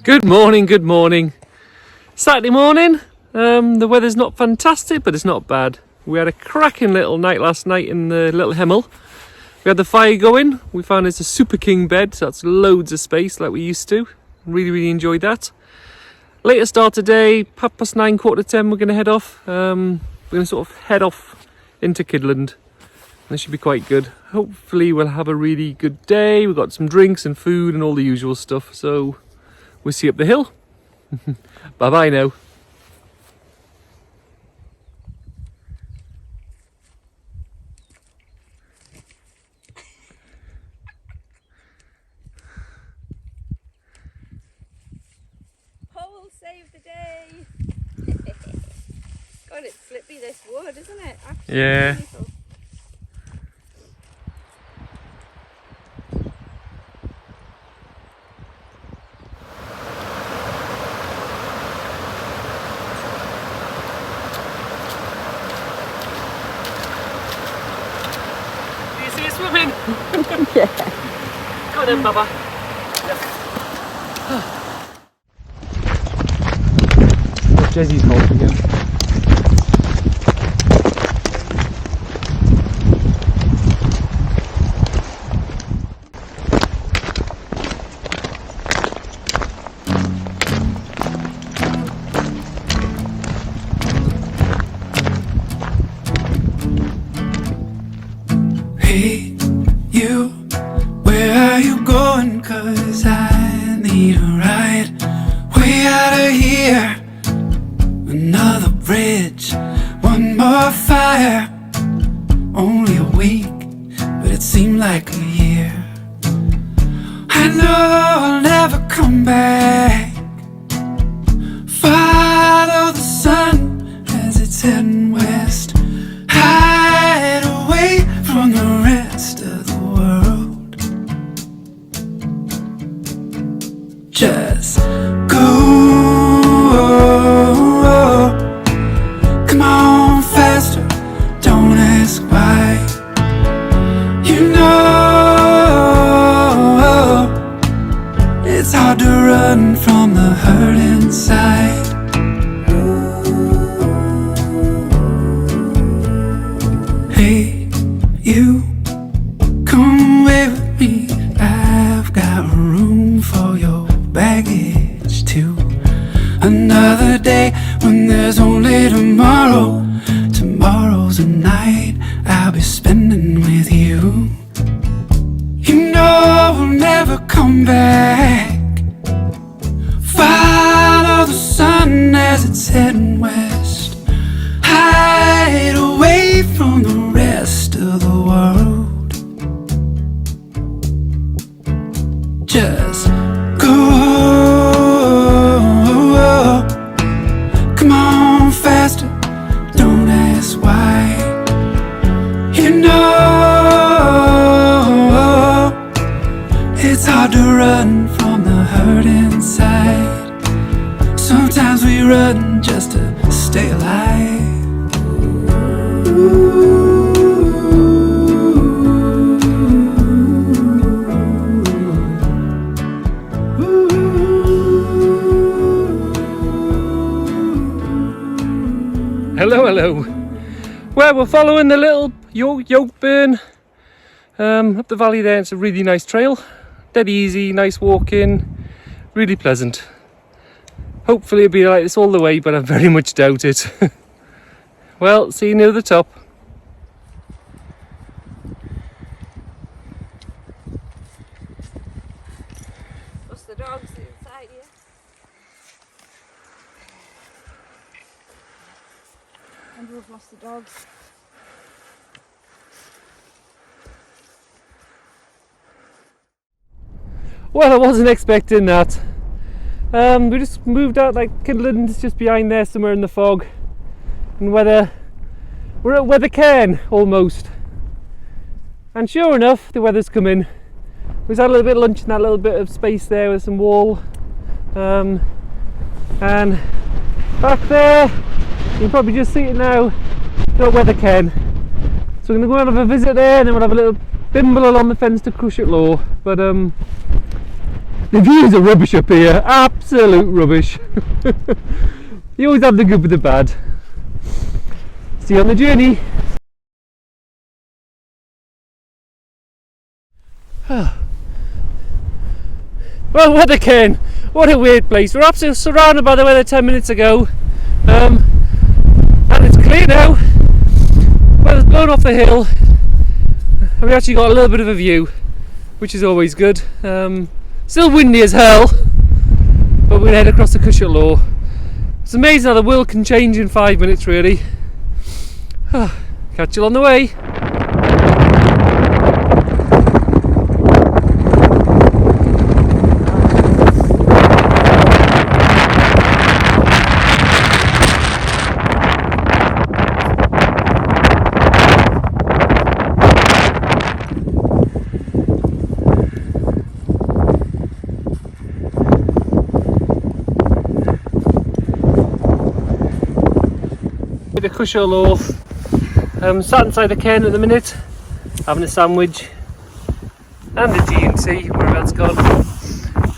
Good morning, good morning. Saturday morning. The weather's not fantastic, but it's not bad. We had a cracking little night last night in the little Hemel. We had the fire going. We found it's a Super King bed, so that's loads of space like we used to. Really enjoyed that. Later start today, 9:30, 10:15, we're going to head off. We're going to sort of head off into Kidland. This should be quite good. Hopefully we'll have a really good day. We've got some drinks and food and all the usual stuff, so we'll see you up the hill. Bye bye now. Pole save the day. God, it's slippy this wood, isn't it? Absolutely Yeah. beautiful. Do you see you swimming? Yeah. Go then, Baba. Jessie's home again. Hey, you, where are you going? 'Cause I need a ride way out of here. Another bridge, one more fire. Only a week, but it seemed like a year. I know I'll never come back. Follow the sun as it's heading west. Hide away from the rest of the world. Just go. Come on faster, don't ask why. You know it's hard to run from the hurt inside. Hey, you, come away with me. I've got room for your baggage too. Another day when there's only tomorrow. Tomorrow's a night I'll be spending with you. You know we'll never come back. Follow the sun as it's heading west. Hide away from the rest of the world. Just go. Come on faster, don't ask why. You know it's hard to run from the hurt inside. Sometimes we run just to stay alive. Hello. Well, we're following the little yoke burn up the valley there. It's a really nice trail, dead easy, nice walking, really pleasant. Hopefully it'll be like this all the way, but I very much doubt it. Well, see you near the top. What's the dogs inside here? And we've lost the dogs. Well, I wasn't expecting that. We just moved out, like Kidland's just behind there somewhere in the fog. And we're at Wether Cairn almost. And sure enough, the weather's come in. We had a little bit of lunch in that little bit of space there with some wall. And back there, you can probably just see it now, got Wether Cairn. So we're going to go and have a visit there, and then we'll have a little bimble along the fence to Cushat. But The views are rubbish up here, absolute rubbish. You always have the good with the bad. See you on the journey. Well, Wether Cairn, what a weird place. We're absolutely surrounded by the weather 10 minutes ago, and it's clear now. Weather's blown off the hill, and we actually got a little bit of a view, which is always good. Still windy as hell, but we're going to head across the Cushat Law. It's amazing how the world can change in 5 minutes, really. Catch you on the way. The Cushat Law. Sat inside the cairn at the minute, having a sandwich and a G&T, wherever that's gone,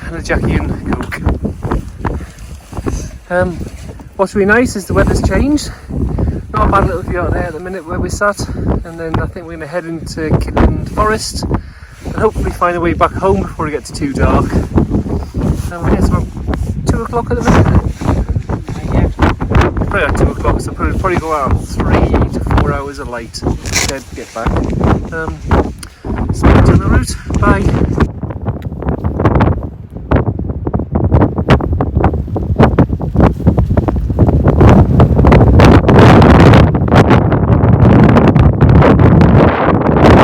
and a Jackie and Coke. What's really nice is the weather's changed. Not a bad little view out there at the minute where we sat, and then I think we're going to head into Kidland Forest and hopefully find a way back home before it gets too dark. It's about 2 o'clock at the minute. Probably at 2 o'clock, so we'll probably go out 3 to 4 hours of light instead to get back. So on the route. Bye.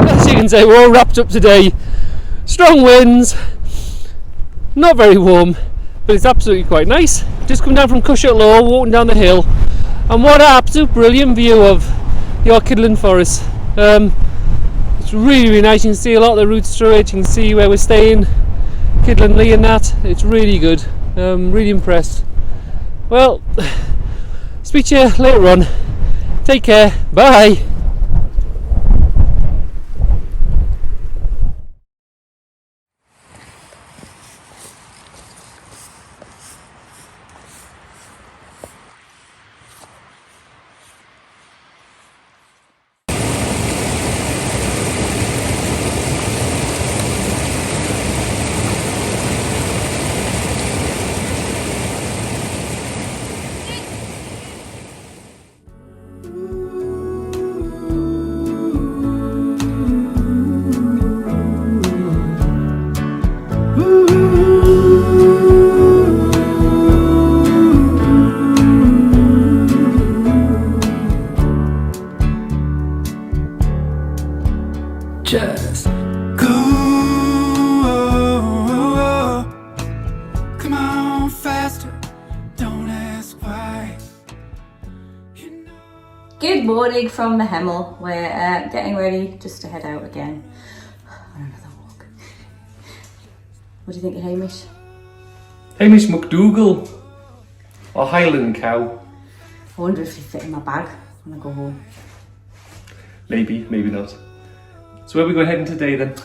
As you can say, we're all wrapped up today. Strong winds, not very warm, but it's absolutely quite nice. Just come down from Cushat Law, walking down the hill, and what an absolute brilliant view of the Kidland Forest. It's really, really nice. You can see a lot of the routes through it. You can see where we're staying, Kidland Lee and that. It's really good. Really impressed. Well, speak to you later on. Take care. Bye. Just go. Come on faster. Don't ask why. You know. Good morning from the Hemel. We're getting ready just to head out again on another walk. What do you think of Hamish? Hamish McDougall or Highland Cow. I wonder if he fit in my bag when I go home. Maybe, maybe not. So where are we going heading today then?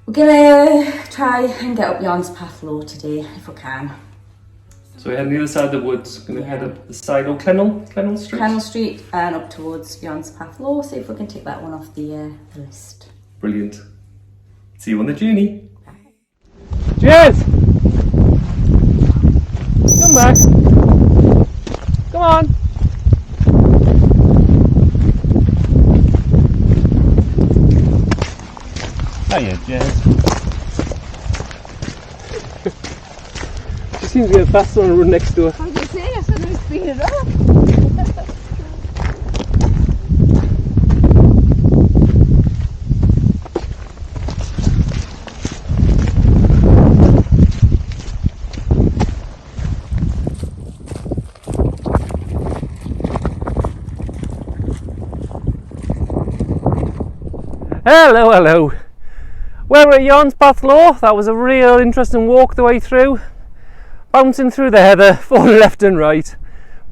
We're gonna try and get up Yarnspath Low today if we can. So we're heading the other side of the woods, going to head up the side of Clennell Street? Clennell Street and up towards Yarnspath Low, see if we can take that one off the list. Brilliant. See you on the journey. Cheers! Come back. Come on. Hiya, Jez. She seems to get faster on a run next door. I was going to say, I suddenly speeded up. Hello, hello. Well, we're at Yarnspath Law. That was a real interesting walk the way through. Bouncing through the heather, falling left and right.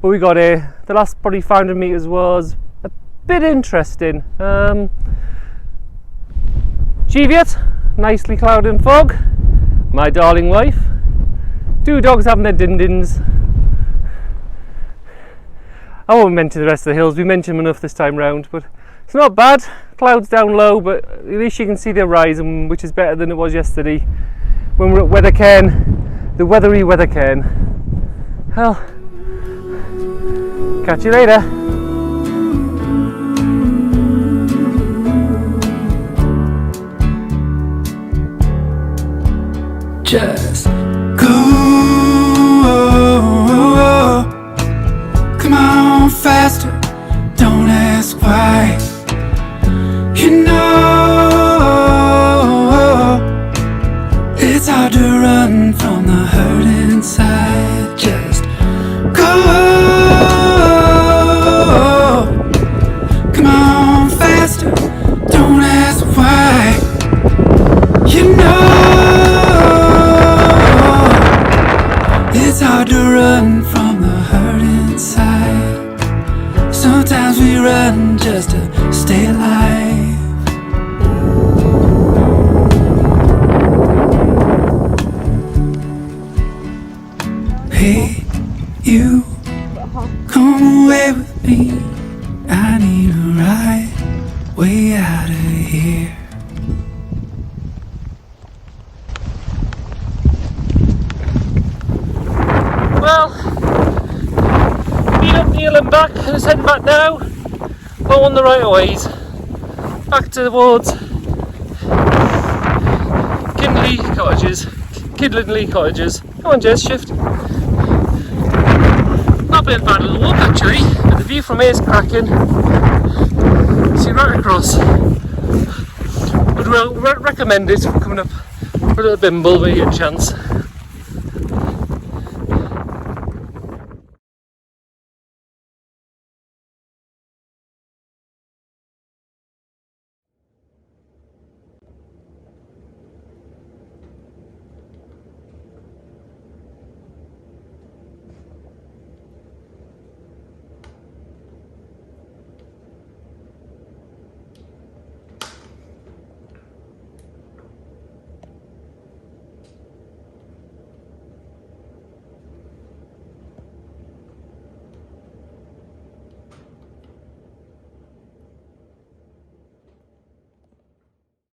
But we got here. The last probably 500 metres was a bit interesting. Cheviot, nicely clouded and fog. my darling wife. 2 dogs having their din-dins. I won't mention the rest of the hills, we mentioned them enough this time round, but it's not bad. Clouds down low, but at least you can see the horizon, which is better than it was yesterday when we were at Wether Cairn, the weathery Wether Cairn. Well, catch you later. Just go, come on faster, don't ask why. You know, it's hard to run from the hurt inside. Just go, come on faster, don't ask why. You know, it's hard to run from the hurt inside. Sometimes we run just to stay alive. Hey, you, come away with me. I need a ride way out of here. Well, been up the hill and back, and it's heading back now. All on the right ways. Back towards Kidland Cottages. Come on, Jess, shift. Not been a bad little walk actually, but the view from here is cracking. See right across. Would recommend it for coming up for a little bimble when you get a chance.